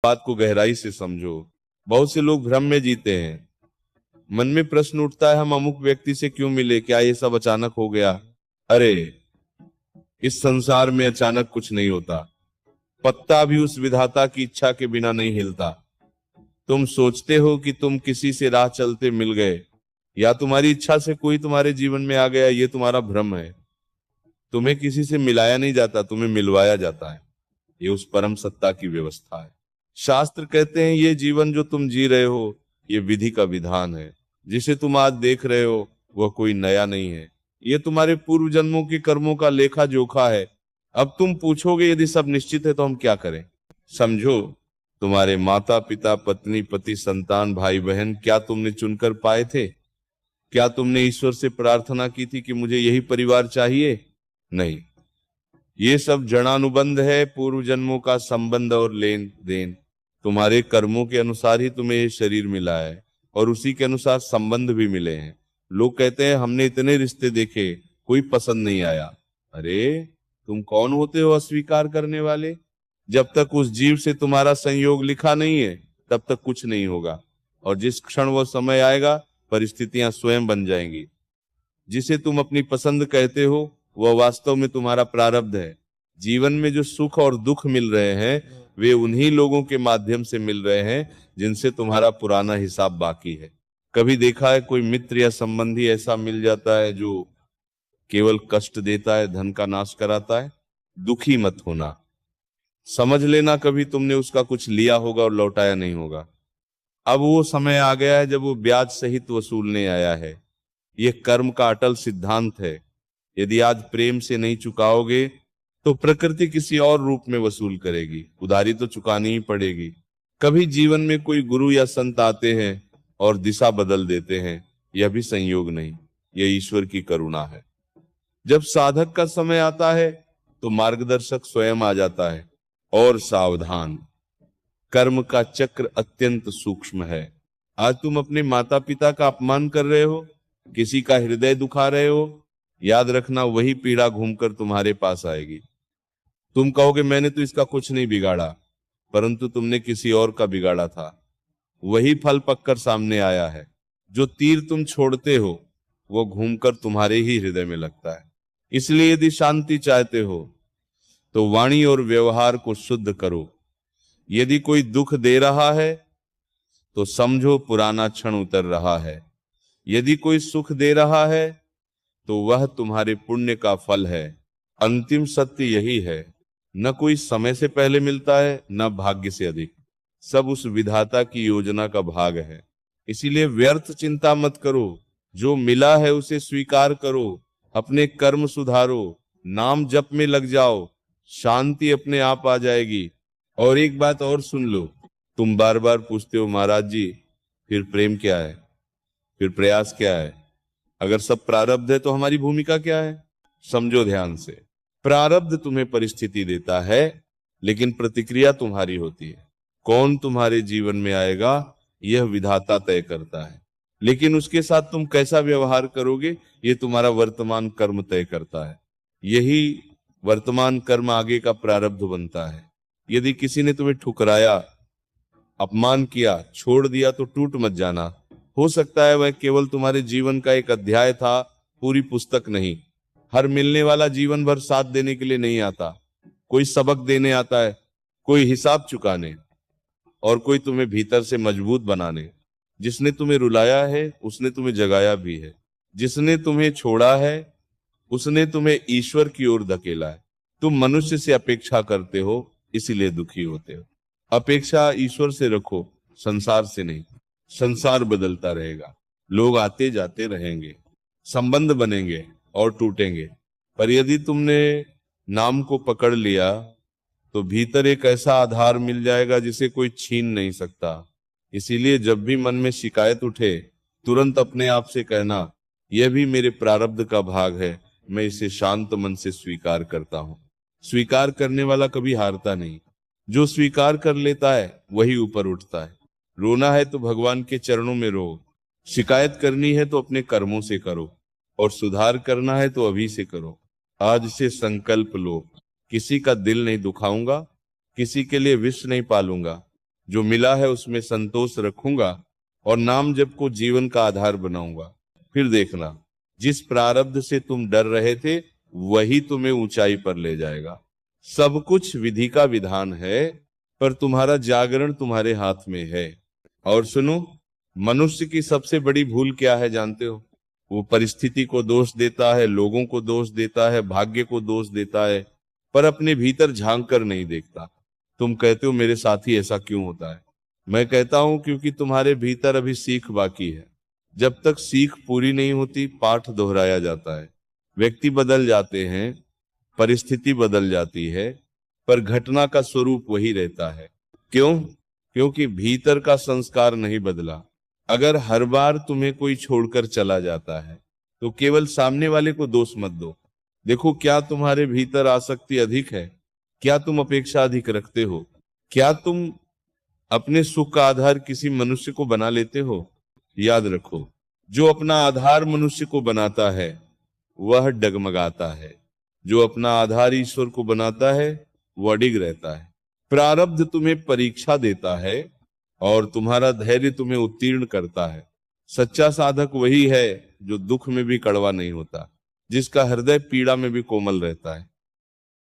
बात को गहराई से समझो। बहुत से लोग भ्रम में जीते हैं। मन में प्रश्न उठता है, हम अमुक व्यक्ति से क्यों मिले, क्या ये सब अचानक हो गया? अरे, इस संसार में अचानक कुछ नहीं होता। पत्ता भी उस विधाता की इच्छा के बिना नहीं हिलता। तुम सोचते हो कि तुम किसी से राह चलते मिल गए या तुम्हारी इच्छा से कोई तुम्हारे जीवन में आ गया, ये तुम्हारा भ्रम है। तुम्हें किसी से मिलाया नहीं जाता, तुम्हें मिलवाया जाता है। ये उस परम सत्ता की व्यवस्था है। शास्त्र कहते हैं ये जीवन जो तुम जी रहे हो ये विधि का विधान है। जिसे तुम आज देख रहे हो वह कोई नया नहीं है। ये तुम्हारे पूर्व जन्मों के कर्मों का लेखा जोखा है। अब तुम पूछोगे यदि सब निश्चित है तो हम क्या करें? समझो, तुम्हारे माता पिता, पत्नी, पति, संतान, भाई बहन, क्या तुमने चुनकर पाए थे? क्या तुमने ईश्वर से प्रार्थना की थी कि मुझे यही परिवार चाहिए? नहीं, ये सब जड़ानुबंध है, पूर्व जन्मों का संबंध और लेन देन। तुम्हारे कर्मों के अनुसार ही तुम्हें ये शरीर मिला है और उसी के अनुसार संबंध भी मिले हैं। लोग कहते हैं हमने इतने रिश्ते देखे, कोई पसंद नहीं आया। अरे, तुम कौन होते हो अस्वीकार करने वाले? जब तक उस जीव से तुम्हारा संयोग लिखा नहीं है तब तक कुछ नहीं होगा, और जिस क्षण वह समय आएगा परिस्थितियां स्वयं बन जाएंगी। जिसे तुम अपनी पसंद कहते हो वह वास्तव में तुम्हारा प्रारब्ध है। जीवन में जो सुख और दुख मिल रहे हैं वे उन्हीं लोगों के माध्यम से मिल रहे हैं जिनसे तुम्हारा पुराना हिसाब बाकी है। कभी देखा है कोई मित्र या संबंधी ऐसा मिल जाता है जो केवल कष्ट देता है, धन का नाश कराता है? दुखी मत होना। समझ लेना कभी तुमने उसका कुछ लिया होगा और लौटाया नहीं होगा। अब वो समय आ गया है जब वो ब्याज सहित वसूलने आया है। ये कर्म का अटल सिद्धांत है। यदि आज प्रेम से नहीं चुकाओगे तो प्रकृति किसी और रूप में वसूल करेगी। उधारी तो चुकानी ही पड़ेगी। कभी जीवन में कोई गुरु या संत आते हैं और दिशा बदल देते हैं, यह भी संयोग नहीं, यह ईश्वर की करुणा है। जब साधक का समय आता है तो मार्गदर्शक स्वयं आ जाता है। और सावधान, कर्म का चक्र अत्यंत सूक्ष्म है। आज तुम अपने माता पिता का अपमान कर रहे हो, किसी का हृदय दुखा रहे हो, याद रखना वही पीड़ा घूमकर तुम्हारे पास आएगी। तुम कहोगे मैंने तो इसका कुछ नहीं बिगाड़ा, परंतु तुमने किसी और का बिगाड़ा था। वही फल पककर सामने आया है। जो तीर तुम छोड़ते हो वो घूमकर तुम्हारे ही हृदय में लगता है। इसलिए यदि शांति चाहते हो तो वाणी और व्यवहार को शुद्ध करो। यदि कोई दुख दे रहा है तो समझो पुराना क्षण उतर रहा है। यदि कोई सुख दे रहा है तो वह तुम्हारे पुण्य का फल है। अंतिम सत्य यही है, न कोई समय से पहले मिलता है न भाग्य से अधिक। सब उस विधाता की योजना का भाग है। इसीलिए व्यर्थ चिंता मत करो, जो मिला है उसे स्वीकार करो, अपने कर्म सुधारो, नाम जप में लग जाओ, शांति अपने आप आ जाएगी। और एक बात और सुन लो, तुम बार बार पूछते हो महाराज जी फिर प्रेम क्या है, फिर प्रयास क्या है? अगर सब प्रारब्ध है तो हमारी भूमिका क्या है? समझो ध्यान से, प्रारब्ध तुम्हें परिस्थिति देता है लेकिन प्रतिक्रिया तुम्हारी होती है। कौन तुम्हारे जीवन में आएगा यह विधाता तय करता है, लेकिन उसके साथ तुम कैसा व्यवहार करोगे ये तुम्हारा वर्तमान कर्म तय करता है। यही वर्तमान कर्म आगे का प्रारब्ध बनता है। यदि किसी ने तुम्हें ठुकराया, अपमान किया, छोड़ दिया तो टूट मत जाना। हो सकता है वह केवल तुम्हारे जीवन का एक अध्याय था, पूरी पुस्तक नहीं। हर मिलने वाला जीवन भर साथ देने के लिए नहीं आता। कोई सबक देने आता है, कोई हिसाब चुकाने, और कोई तुम्हें भीतर से मजबूत बनाने। जिसने तुम्हें रुलाया है उसने तुम्हें जगाया भी है। जिसने तुम्हें छोड़ा है उसने तुम्हें ईश्वर की ओर धकेला है। तुम मनुष्य से अपेक्षा करते हो इसीलिए दुखी होते हो। अपेक्षा ईश्वर से रखो, संसार से नहीं। संसार बदलता रहेगा, लोग आते जाते रहेंगे, संबंध बनेंगे और टूटेंगे, पर यदि तुमने नाम को पकड़ लिया तो भीतर एक ऐसा आधार मिल जाएगा जिसे कोई छीन नहीं सकता। इसीलिए जब भी मन में शिकायत उठे तुरंत अपने आप से कहना यह भी मेरे प्रारब्ध का भाग है, मैं इसे शांत मन से स्वीकार करता हूं। स्वीकार करने वाला कभी हारता नहीं। जो स्वीकार कर लेता है वही ऊपर उठता है। रोना है तो भगवान के चरणों में रो, शिकायत करनी है तो अपने कर्मों से करो, और सुधार करना है तो अभी से करो। आज से संकल्प लो, किसी का दिल नहीं दुखाऊंगा, किसी के लिए विष नहीं पालूंगा, जो मिला है उसमें संतोष रखूंगा और नाम जप को जीवन का आधार बनाऊंगा। फिर देखना, जिस प्रारब्ध से तुम डर रहे थे वही तुम्हें ऊंचाई पर ले जाएगा। सब कुछ विधि का विधान है, पर तुम्हारा जागरण तुम्हारे हाथ में है। और सुनो, मनुष्य की सबसे बड़ी भूल क्या है जानते हो? वो परिस्थिति को दोष देता है, लोगों को दोष देता है, भाग्य को दोष देता है, पर अपने भीतर झांक कर नहीं देखता। तुम कहते हो मेरे साथ ही ऐसा क्यों होता है? मैं कहता हूं क्योंकि तुम्हारे भीतर अभी सीख बाकी है। जब तक सीख पूरी नहीं होती पाठ दोहराया जाता है। व्यक्ति बदल जाते हैं, परिस्थिति बदल जाती है, पर घटना का स्वरूप वही रहता है। क्यों? क्योंकि भीतर का संस्कार नहीं बदला। अगर हर बार तुम्हें कोई छोड़कर चला जाता है तो केवल सामने वाले को दोष मत दो। देखो, क्या तुम्हारे भीतर आसक्ति अधिक है? क्या तुम अपेक्षा अधिक रखते हो? क्या तुम अपने सुख का आधार किसी मनुष्य को बना लेते हो? याद रखो, जो अपना आधार मनुष्य को बनाता है वह डगमगाता है, जो अपना आधार ईश्वर को बनाता है वह अडिग रहता है। प्रारब्ध तुम्हें परीक्षा देता है और तुम्हारा धैर्य तुम्हें उत्तीर्ण करता है। सच्चा साधक वही है जो दुख में भी कड़वा नहीं होता, जिसका हृदय पीड़ा में भी कोमल रहता है।